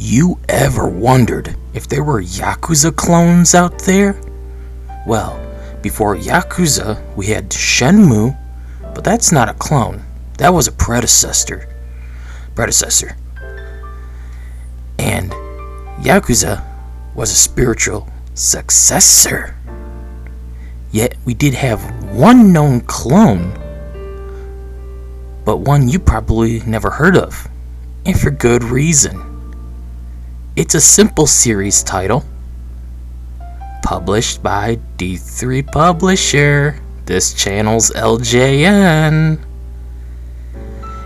You ever wondered if there were Yakuza clones out there? Well, before Yakuza, we had Shenmue, but that's not a clone. That was a predecessor. And Yakuza was a spiritual successor. Yet we did have one known clone, but one you probably never heard of, and for good reason. It's a simple series title, published by D3 Publisher, this channel's LJN,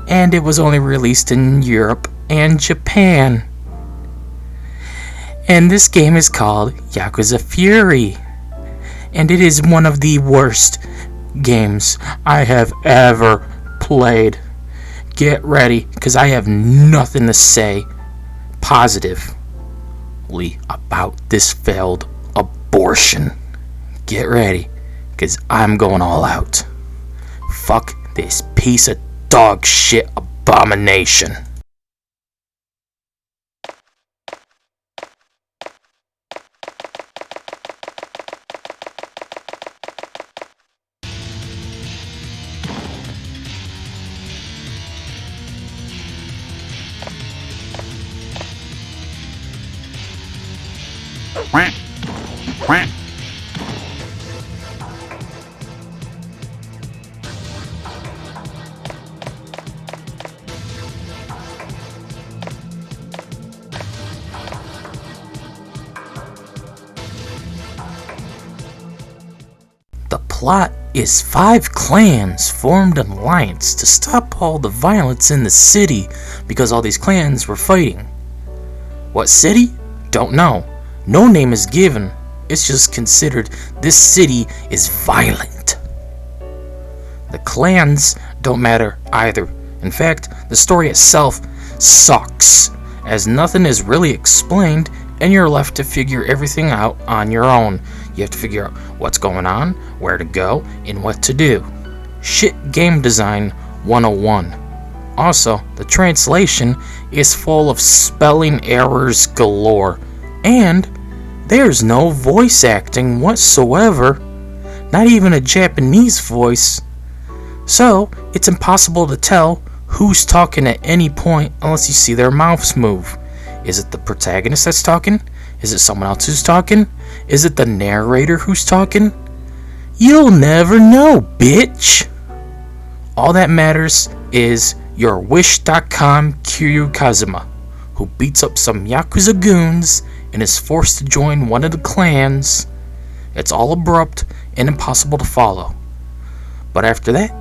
and it was only released in Europe and Japan. And this game is called Yakuza Fury, and it is one of the worst games I have ever played. Get ready, because I have nothing to say positively about this failed abortion. Get ready, because I'm going all out. Fuck this piece of dog shit abomination. The plot is 5 clans formed an alliance to stop all the violence in the city because all these clans were fighting. What city? Don't know. No name is given. It's just considered this city is violent. The clans don't matter either. In fact, the story itself sucks, as nothing is really explained and you're left to figure everything out on your own. You have to figure out what's going on, where to go, and what to do. Shit game design 101. Also, the translation is full of spelling errors galore, and there's no voice acting whatsoever, not even a Japanese voice. So, it's impossible to tell who's talking at any point unless you see their mouths move. Is it the protagonist that's talking? Is it someone else who's talking? Is it the narrator who's talking? You'll never know, bitch! All that matters is your Wish.com Kiryu Kazuma, who beats up some Yakuza goons and is forced to join one of the clans. It's all abrupt and impossible to follow. But after that,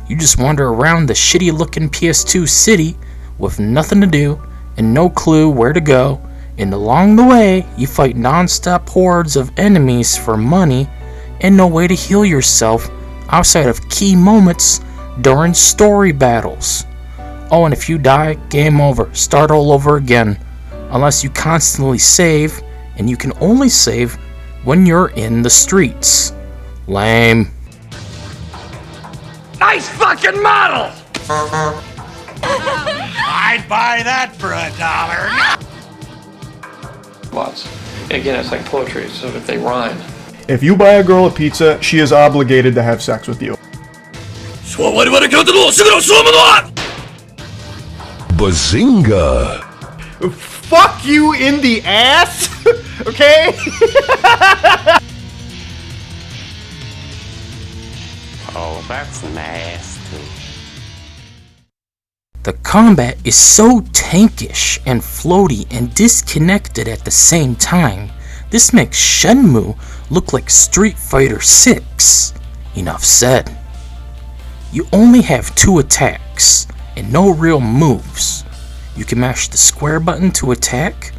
you just wander around the shitty looking PS2 city with nothing to do and no clue where to go, and along the way you fight non-stop hordes of enemies for money and no way to heal yourself outside of key moments during story battles. Oh, and if you die, game over. Start all over again. Unless you constantly save, and you can only save when you're in the streets. Lame. Nice fucking model! I'd buy that for $1. Lots. Again, it's like poetry, so if they rhyme. If you buy a girl a pizza, she is obligated to have sex with you. Bazinga! Fuck you in the ass! Okay? Oh, that's nasty. The combat is so tankish and floaty and disconnected at the same time. This makes Shenmue look like Street Fighter 6. Enough said. You only have 2 attacks and no real moves. You can mash the square button to attack,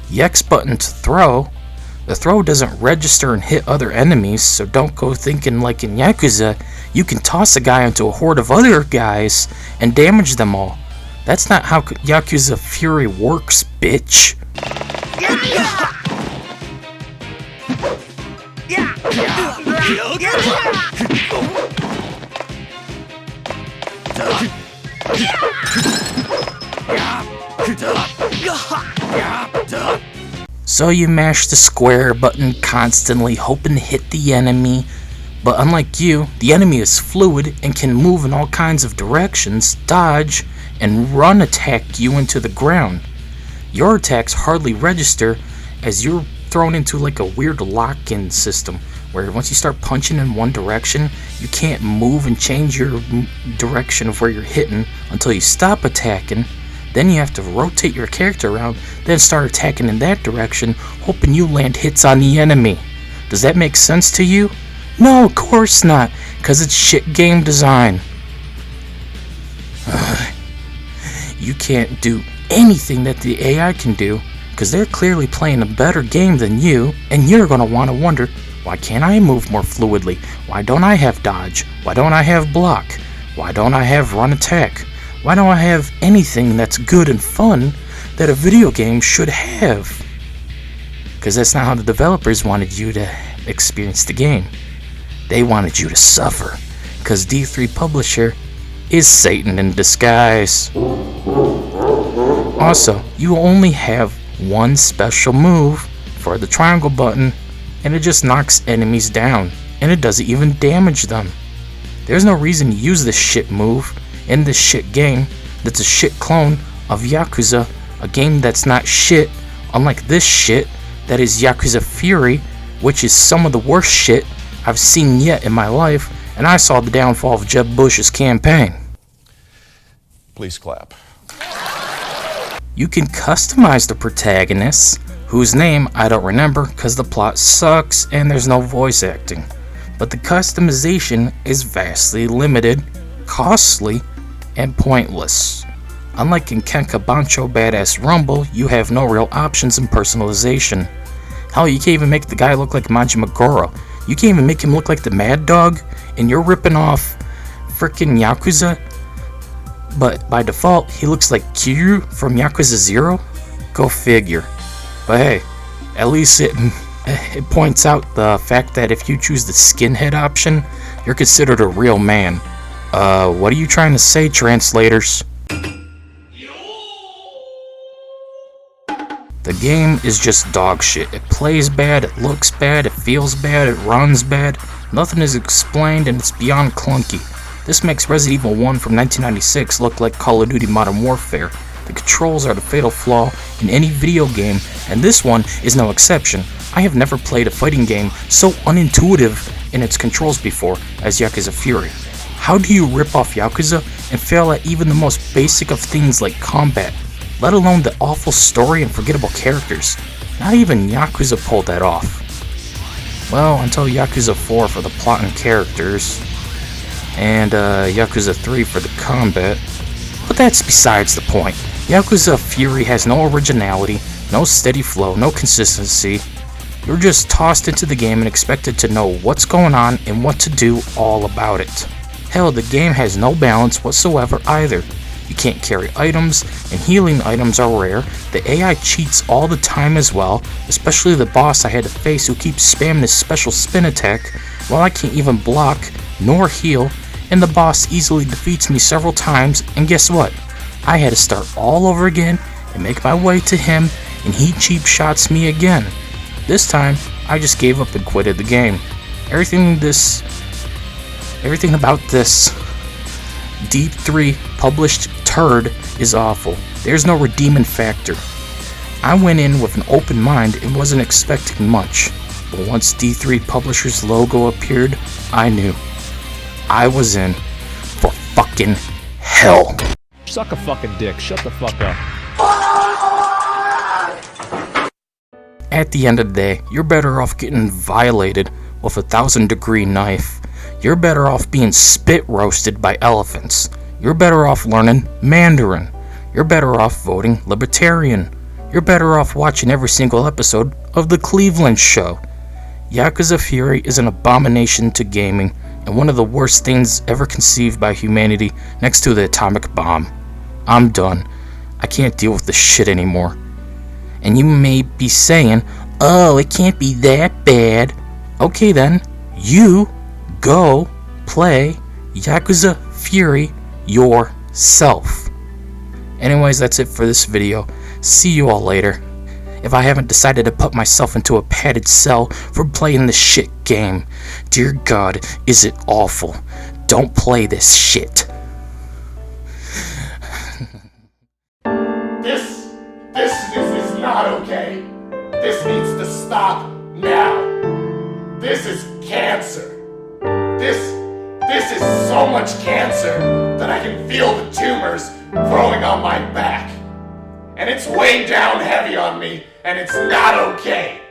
the X button to throw. The throw doesn't register and hit other enemies, so don't go thinking like in Yakuza, you can toss a guy into a horde of other guys and damage them all. That's not how Yakuza Fury works, bitch. So you mash the square button constantly, hoping to hit the enemy. But unlike you, the enemy is fluid and can move in all kinds of directions, dodge, and run attack you into the ground. Your attacks hardly register as you're thrown into like a weird lock-in system where once you start punching in one direction, you can't move and change your direction of where you're hitting until you stop attacking. Then you have to rotate your character around, then start attacking in that direction, hoping you land hits on the enemy. Does that make sense to you? No, of course not, because it's shit game design. You can't do anything that the AI can do, because they're clearly playing a better game than you, and you're going to want to wonder, why can't I move more fluidly? Why don't I have dodge? Why don't I have block? Why don't I have run attack? Why don't I have anything that's good and fun that a video game should have? Because that's not how the developers wanted you to experience the game. They wanted you to suffer, because D3 Publisher is Satan in disguise. Also, you only have one special move for the triangle button, and it just knocks enemies down, and it doesn't even damage them. There's no reason to use this shit move in this shit game that's a shit clone of Yakuza, a game that's not shit, unlike this shit that is Yakuza Fury, which is some of the worst shit I've seen yet in my life, and I saw the downfall of Jeb Bush's campaign. Please clap. You can customize the protagonists, whose name I don't remember because the plot sucks and there's no voice acting. But the customization is vastly limited, costly, and pointless. Unlike in Kenka Bancho Badass Rumble, you have no real options in personalization. Hell, you can't even make the guy look like Majima Goro. You can't even make him look like the Mad Dog, and you're ripping off frickin' Yakuza? But by default, he looks like Kiryu from Yakuza 0? Go figure. But hey, at least it points out the fact that if you choose the skinhead option, you're considered a real man. What are you trying to say, translators? The game is just dog shit. It plays bad, it looks bad, it feels bad, it runs bad. Nothing is explained, and it's beyond clunky. This makes Resident Evil 1 from 1996 look like Call of Duty Modern Warfare. The controls are the fatal flaw in any video game, and this one is no exception. I have never played a fighting game so unintuitive in its controls before as Yakuza Fury. How do you rip off Yakuza and fail at even the most basic of things like combat, let alone the awful story and forgettable characters? Not even Yakuza pulled that off. Well, until Yakuza 4 for the plot and characters, and Yakuza 3 for the combat, but that's besides the point. Yakuza Fury has no originality, no steady flow, no consistency. You're just tossed into the game and expected to know what's going on and what to do all about it. Hell, the game has no balance whatsoever either. You can't carry items, and healing items are rare. The AI cheats all the time as well, especially the boss I had to face who keeps spamming his special spin attack while I can't even block nor heal, and the boss easily defeats me several times, and guess what? I had to start all over again and make my way to him, and he cheap shots me again. This time, I just gave up and quitted the game. Everything about this D3 published turd is awful. There's no redeeming factor. I went in with an open mind and wasn't expecting much, but once D3 Publisher's logo appeared, I knew. I was in for fucking hell. Suck a fucking dick. Shut the fuck up. At the end of the day, you're better off getting violated with a 1,000-degree knife. You're better off being spit roasted by elephants. You're better off learning Mandarin. You're better off voting Libertarian. You're better off watching every single episode of The Cleveland Show. Yakuza Fury is an abomination to gaming, and one of the worst things ever conceived by humanity next to the atomic bomb. I'm done. I can't deal with this shit anymore. And you may be saying, oh, it can't be that bad. Okay then, you go play Yakuza Fury yourself. Anyways, that's it for this video. See you all later. if I haven't decided to put myself into a padded cell for playing this shit game. Dear God, is it awful. Don't play this shit. This is not okay. This needs to stop now. This is cancer. This is so much cancer that I can feel the tumors growing on my back. And it's weighing down heavy on me, and it's not okay.